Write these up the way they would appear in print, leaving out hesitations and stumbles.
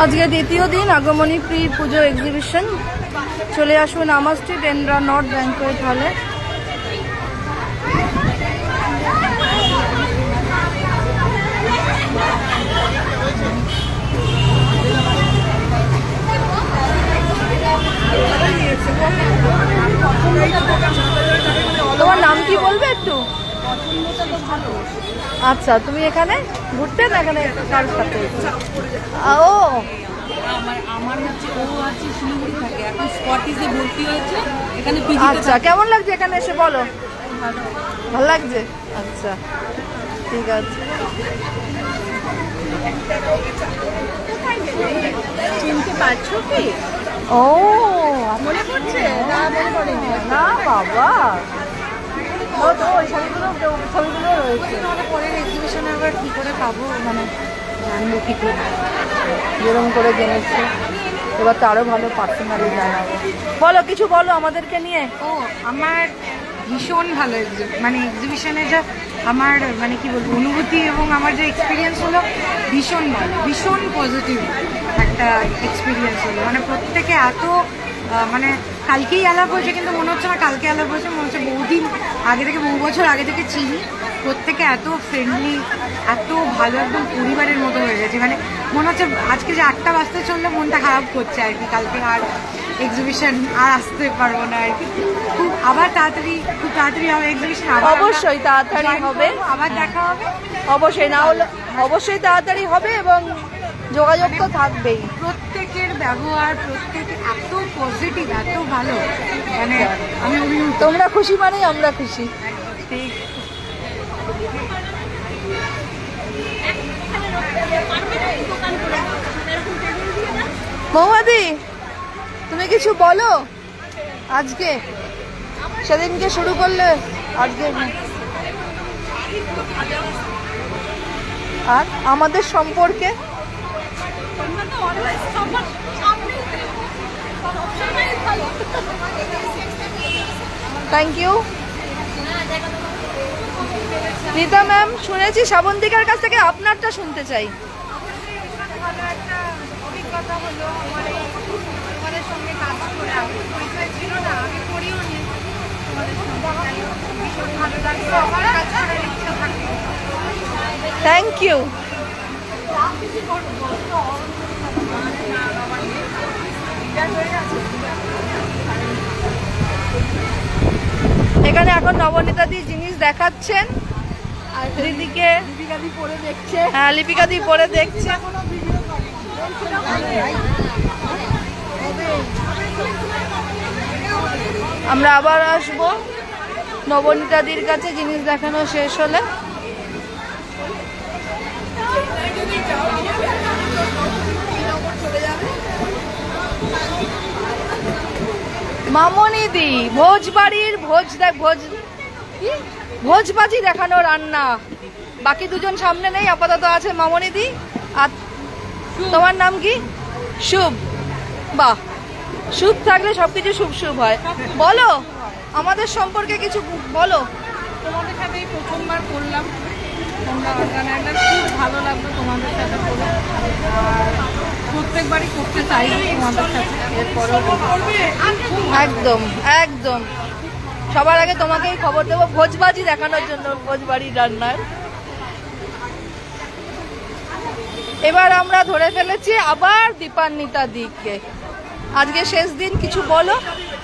আজকে দ্বিতীয় দিন আগমনী প্রি পুজো এক্সিবিশন। চলে আসুন আমার স্ট্রিট এন্ড্রা নর্থ ব্যাংকোয়েট হলে। তোমার নাম কি বলবে একটু? আচ্ছা, তুমি এখানে ঘুরতে না এখানে কার সাথে? ও আমার হচ্ছে ও আছে শিলিগুড়ি থাকে, এখন স্কটিশে ভর্তি হয়েছে এখানে। আচ্ছা, কেমন লাগছে এখানে এসে বলো? ভালো লাগছে। আচ্ছা ঠিক আছে। চিনতে পারছো কি? ও মনে পড়ছে? না মনে পড়েনি। না বাবা, ও তো ওই ছবিগুলো রয়েছে। পরের এক্সিবিশনে আবার কি করে পাবো, মানে জানবো কি করে? যেরকম করে জেনেছি, এবার তো আরো ভালো পার্সোনালি জানাবো। বলো, কিছু বলো আমাদেরকে নিয়ে। ও আমার ভীষণ ভালো মানে এক্সিবিশনে যা আমার মানে কি বলবো অনুভূতি এবং আমার যে এক্সপিরিয়েন্স হলো ভীষণ ভালো, ভীষণ পজিটিভ একটা এক্সপিরিয়েন্স হলো। মানে প্রত্যেকে এত মানে কালকেই আলাপ হয়েছে, কিন্তু মনে হচ্ছে না কালকে আলাপ হয়েছে, মনে হচ্ছে বহুদিন আগে থেকে, বহু বছর আগে থেকে চিনি। প্রত্যেকে এত ফ্রেন্ডলি, এত ভালো, একদম পরিবারের মতো হয়ে গেছে। মানে মনে হচ্ছে আজকে যে 8টা বাজতে চললে মনটা খারাপ করছে আর কি, কালকে আর এক্সিবিশন আর আসতে পারবো না আর কি। খুব আবার খুব তাড়াতাড়ি হবে এক্সিবিশন। অবশ্যই তাড়াতাড়ি হবে, আবার দেখা হবে। অবশ্যই, না হলে অবশ্যই তাড়াতাড়ি হবে এবং যোগাযোগ তো থাকবেই। প্রত্যেকের ব্যবহার, প্রত্যেকে এত পজিটিভ, এত ভালো, মানে আমি অভিভূত। তোমরা খুশি মানেই আমরা খুশি। ঠিক। মৌমাদি, তুমি কিছু বলো আজকে, সেদিনকে শুরু করলে আজকে, আর আমাদের সম্পর্কে থ্যাংক ইউ। রীতা ম্যাম, শুনেছি শ্রাবন্তিকার কাছ থেকে আপনারটা শুনতে চাই। ভালো একটা অভিজ্ঞতা হলো আমার এই তোমাদের সঙ্গে কাজ করে। আমি পরিচয় ছিল না, আগে করিও নি তোমাদের সঙ্গে, ভীষণ ভালো লাগলো। আমার কাজ করার ইচ্ছা থাকে। Thank you. এখানে এখন নবনীতাদি জিনিস দেখাচ্ছেন আর দিদিকে লিপিকাদি পরে দেখছে। হ্যাঁ, লিপিকাদি পরে দেখছে। আমরা আবার আসবো নবনীতাদির কাছে জিনিস দেখানো শেষ হলে। মামনিদি ভোজবাড়ির ভোজবাজি দেখানো রান্না। বাকি দুজন সামনে নেই, আপাতত আছে মামনিদি। আর তোমার নাম কি? শুভ। বাহ, শুভ থাকলে সবকিছু শুভ শুভ হয়। বলো আমাদের সম্পর্কে কিছু বলো। তোমাদের সাথে প্রথমবার করলাম, তোমরা অর্গানাইজার, খুব ভালো লাগলো তোমাদের সাথে করে। আর প্রত্যেকবারই করতে চাই তোমাদের সাথে, এরপরেও একদম একদম। সবার আগে তোমাকেই খবর দেবো ভোজবাজি দেখানোর জন্য, ভোজবাড়ির রান্নার। এবার আমরা ধরে ফেলেছি আবার দীপান্বিতা দিকে। আজকে শেষ দিন, কিছু বলো।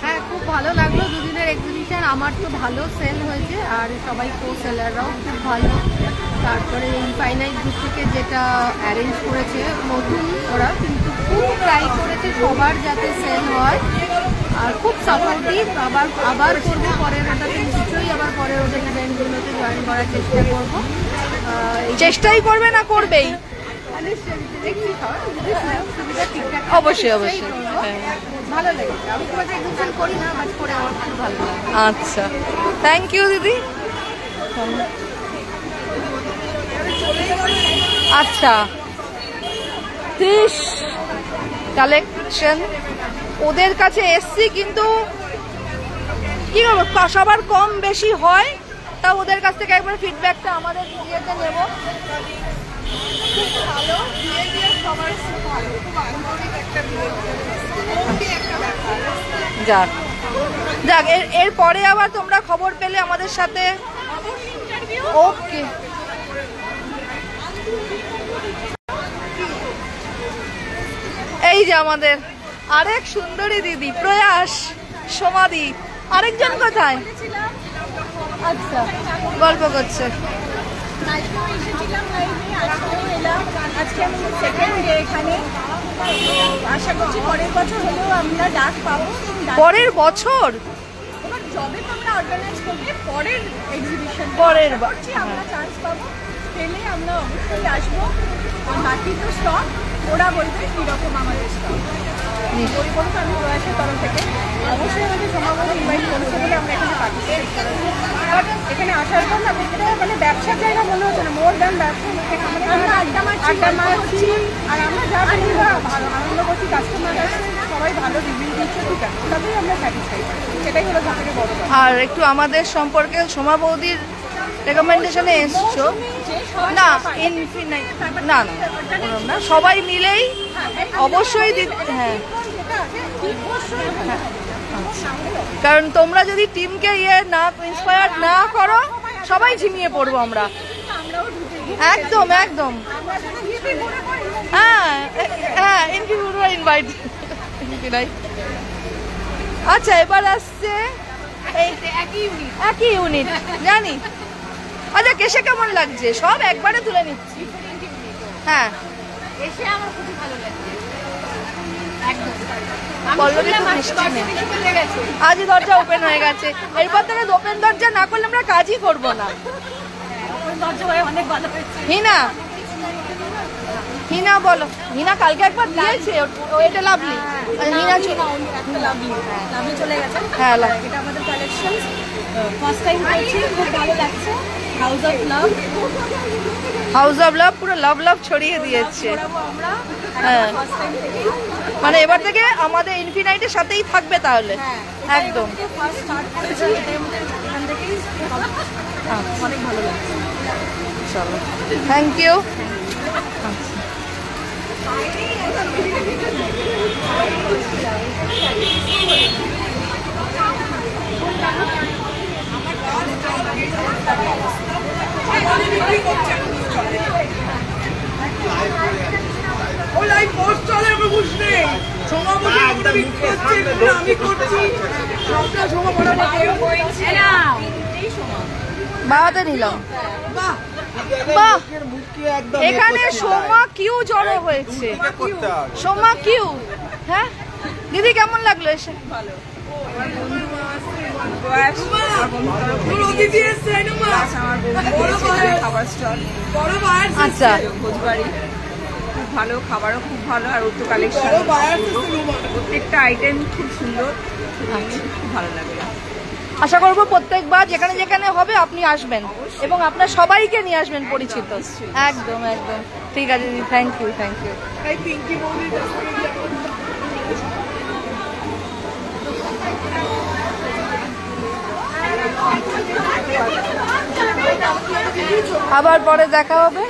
হ্যাঁ, খুব ভালো লাগলো দুদিনের এক্সিবিশন। আমার তো ভালো সেল হয়েছে, আর সবাই কো সেলাররাও খুব ভালো। তারপরে ইনফাইনাইট গ্রুপ থেকে যেটা অ্যারেঞ্জ করেছে নতুন, ওরা কিন্তু খুব ট্রাই করেছে সবার যাতে সেল হয়, আর খুব সাপোর্টিভ। আবার করবো পরের ওটাতে নিশ্চয়ই, আবার পরের ওদের ইভেন্টগুলোতে জয়েন করার চেষ্টা করবো। চেষ্টাই করবে না করবেই? অবশ্যই অবশ্যই, ভালো লেগেছে। আমি তোমাকে এক্সিবিশন করি না, বাট করে আমার খুব ভালো লাগে। আচ্ছা, থ্যাংক ইউ দিদি। আচ্ছা, 30 কালেকশন ওদের কাছে এসছি, কিন্তু কি করবো, সবার কম বেশি হয়। তা ওদের কাছ থেকে একবার ফিডব্যাকটা আমাদের ইয়েতে নেব। ভালো বিহেভিয়ার সবার ভালো, খুব আন্তরিক একটা বিহেভিয়ার, একটা ব্যাপার। যাক যাক, এর পরে আবার তোমরা খবর পেলে আমাদের সাথে। ওকে, এই যে আমাদের আরেক সুন্দরী দিদি প্রয়াস সমাধি। আরেকজন কোথায়? আচ্ছা, গল্প করছে। আজকে আমি সেকেন্ড ডে এখানে, আশা করছি পরের বছর হলেও আমরা ডাক পাবো। পরের বছর এবার যবে তোমরা অর্গানাইজ করবে পরের এক্সিবিশন, পরের আমরা চান্স পাবো, পেলে আমরা অবশ্যই আসবো। আর বাকি তো স্টক ওরা বলবে কীরকম আমাদের স্টক। ওই বলুন আমি প্রয়াসের তরফ থেকে অবশ্যই আমাদের সমাগম ইনভাইট করেছে বলে আমরা এখানে পার্টিসিপেট করেছি। বাট এখানে আসার পর না এটা মানে ব্যবসার জায়গা মনে হচ্ছে না, মোর দ্যান ব্যবসা। আমরা আড্ডা মারছি আর আমরা যা বন্ধুরা ভালো আনন্দ করছি, কাস্টমার আছে সবাই ভালো রিভিউ দিচ্ছে, ঠিক আছে, তবেই আমরা স্যাটিসফাই। সেটাই হলো সবথেকে বড় কথা। আর একটু আমাদের সম্পর্কে সোমা বৌদির রেকমেন্ডেশনে এসছো না? ইনফিনাইট না না ওরম না, সবাই মিলেই অবশ্যই হ্যাঁ, কারণ তোমরা যদি টিমকে না ইন্সপায়ার না করো সবাই ঝিমিয়ে পড়বো আমরা। একদম একদম, হ্যাঁ হ্যাঁ, ইনভাইট। আচ্ছা, এবার আসছে একই ইউনিট জানি। আচ্ছা, কেসে কেমন লাগছে? সব একবারে তুলে নিচ্ছি। হ্যাঁ, এসে আমার খুবই ভালো লাগছে। পল্লবী তো মিষ্টি মেয়ে। আজ দরজা ওপেন হয়ে গেছে, এরপর থেকে ওপেন দরজা না করলে আমরা কাজই করব না। অনেক ভালো হয়েছে। হিনা বলো। হিনা কালকে একবার দিয়েছে, এটা লাভলি। হিনা লাভলি চলে গেছে। হ্যাঁ, এটা আমাদের কালেকশন, ফার্স্ট টাইম করছি, খুব ভালো লাগছে। House of love, house of love পুরো লাভ লাভ ছড়িয়ে দিয়েছে। আমরা হ্যাঁ, ফার্স্ট টাইম থেকে মানে এবার থেকে আমাদের ইনফিনাইটের সাথেই থাকবে তাহলে। একদম, ফার্স্ট স্টার্ট করেছি, এটাই আমাদের এখান থেকেই অনেক ভালো লাগছে। চলো, থ্যাংক ইউ। বাবাতে নিলাম। বাহ, এখানে সোমা কিউ জড়ো হয়েছে। সোমা কিউ, হ্যাঁ দিদি কেমন লাগলো এসে? আচ্ছা, ভোজবাড়ি খুব ভালো, খাবারও খুব ভালো, আর উত্তর কালেকশন প্রত্যেকটা আইটেম খুব সুন্দর, খুব ভালো লাগে। আশা করবো প্রত্যেকবার যেখানে যেখানে হবে আপনি আসবেন এবং আপনার সবাইকে নিয়ে আসবেন পরিচিত। একদম একদম, ঠিক আছে দিদি, থ্যাংক ইউ থ্যাংক ইউ। আবার পরে দেখা হবে।